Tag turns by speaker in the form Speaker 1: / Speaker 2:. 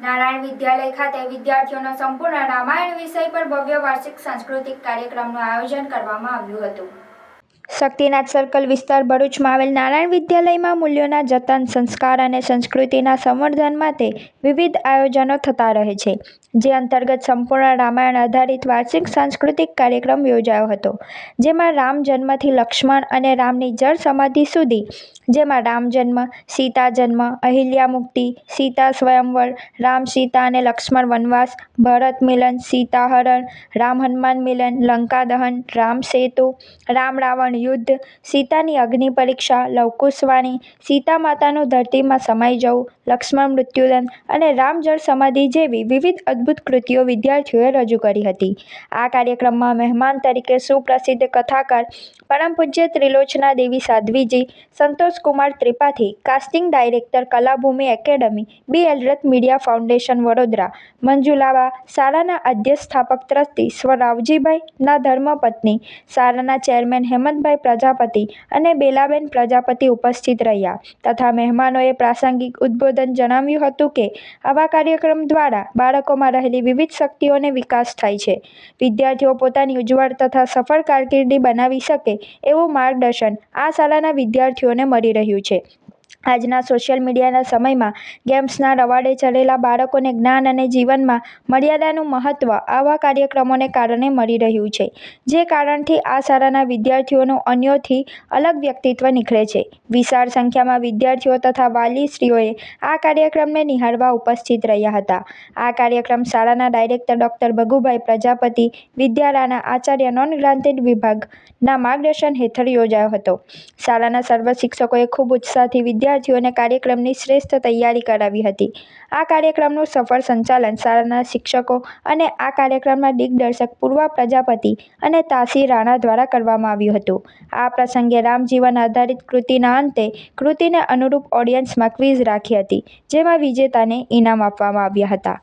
Speaker 1: નારાયણ વિદ્યાલય ખાતે વિદ્યાર્થીઓનો સંપૂર્ણ રામાયણ વિષય પર ભવ્ય વાર્ષિક સાંસ્કૃતિક કાર્યક્રમનું આયોજન કરવામાં આવ્યું હતું। શક્તિનાથ સર્કલ વિસ્તાર ભરૂચમાં આવેલ નારાયણ વિદ્યાલયમાં મૂલ્યોના જતન, સંસ્કાર અને સંસ્કૃતિના સંવર્ધન માટે વિવિધ આયોજનો થતા રહે છે, જે અંતર્ગત સંપૂર્ણ રામાયણ આધારિત વાર્ષિક સાંસ્કૃતિક કાર્યક્રમ યોજાયો હતો, જેમાં રામ જન્મથી લક્ષ્મણ અને રામની જળ સમાધિ સુધી, જેમાં રામ જન્મ, સીતા જન્મ, અહિલ્યા મુક્તિ, સીતા સ્વયંવર, રામ સીતા અને લક્ષ્મણ વનવાસ, ભરત મિલન, સીતા હરણ, રામ હનુમાન મિલન, લંકા દહન, રામ સેતુ, રામ રાવણ યુદ્ધ, સીતાની અગ્નિ પરીક્ષા, લવકુશ વાણી, સીતા માતાનું ધરતીમાં સમાઈ જવું, લક્ષ્મણ મૃત્યુદંડ અને રામ જળ સમાધિ જેવી વિવિધ અદ્ભુત કૃતિઓ વિદ્યાર્થીઓએ રજૂ કરી હતી। આ કાર્યક્રમમાં મહેમાન તરીકે સુપ્રસિદ્ધ કથાકાર પરમ પૂજ્ય Trilochana Devi Sadhviji, Santosh Kumar Tripathi, casting director Kalabhoomi academy, B એલરથ મીડિયા ફાઉન્ડેશન વડોદરા, મંજુલાબા, શાળાના અધ્યક્ષ સ્થાપક ટ્રસ્ટી સ્વ રાવજીભાઈ ના ધર્મપત્ની, શાળાના ચેરમેન હેમંતભાઈ પ્રજાપતિ અને બેલાબેન પ્રજાપતિ ઉપસ્થિત રહ્યા તથા મહેમાનોએ પ્રાસંગિક ઉદ્બોધન જણાવ્યું હતું કે આવા કાર્યક્રમ દ્વારા બાળકોમાં રહેલી વિવિધ શક્તિઓને વિકાસ થાય છે। વિદ્યાર્થીઓ પોતાની ઉજ્જવળ તથા સફળ કારકિર્દી બનાવી શકે એવું માર્ગદર્શન આ શાળાના વિદ્યાર્થીઓને મળી રહ્યું છે। આજના સોશિયલ મીડિયાના સમયમાં ગેમ્સના રવાડે ચડેલા બાળકોને જ્ઞાન અને જીવનમાં મર્યાદાનું મહત્વ આવા કાર્યક્રમોને કારણે મળી રહ્યું છે, જે કારણથી આ શાળાના વિદ્યાર્થીઓનું અન્યોથી અલગ વ્યક્તિત્વ નિખરે છે। વિશાળ સંખ્યામાં વિદ્યાર્થીઓ તથા વાલીશ્રીઓએ આ કાર્યક્રમને નિહાળવા ઉપસ્થિત રહ્યા હતા। આ કાર્યક્રમ શાળાના ડાયરેક્ટર ડોક્ટર ભગુભાઈ પ્રજાપતિ, વિદ્યાલયના આચાર્ય નોન ગ્રાન્ટેડ વિભાગના માર્ગદર્શન હેઠળ યોજાયો હતો। શાળાના સર્વ શિક્ષકોએ ખૂબ ઉત્સાહથી વિદ્યાર્થીઓને કાર્યક્રમની શ્રેષ્ઠ તૈયારી કરાવી હતી। આ કાર્યક્રમનું સફળ સંચાલન શાળાના શિક્ષકો અને આ કાર્યક્રમના દિગ્દર્શક પૂર્વા પ્રજાપતિ અને તાસી રાણા દ્વારા કરવામાં આવ્યું હતું। આ પ્રસંગે રામજીવન આધારિત કૃતિના અંતે કૃતિને અનુરૂપ ઓડિયન્સમાં ક્વિઝ રાખી હતી, જેમાં વિજેતાને ઇનામ આપવામાં આવ્યા હતા।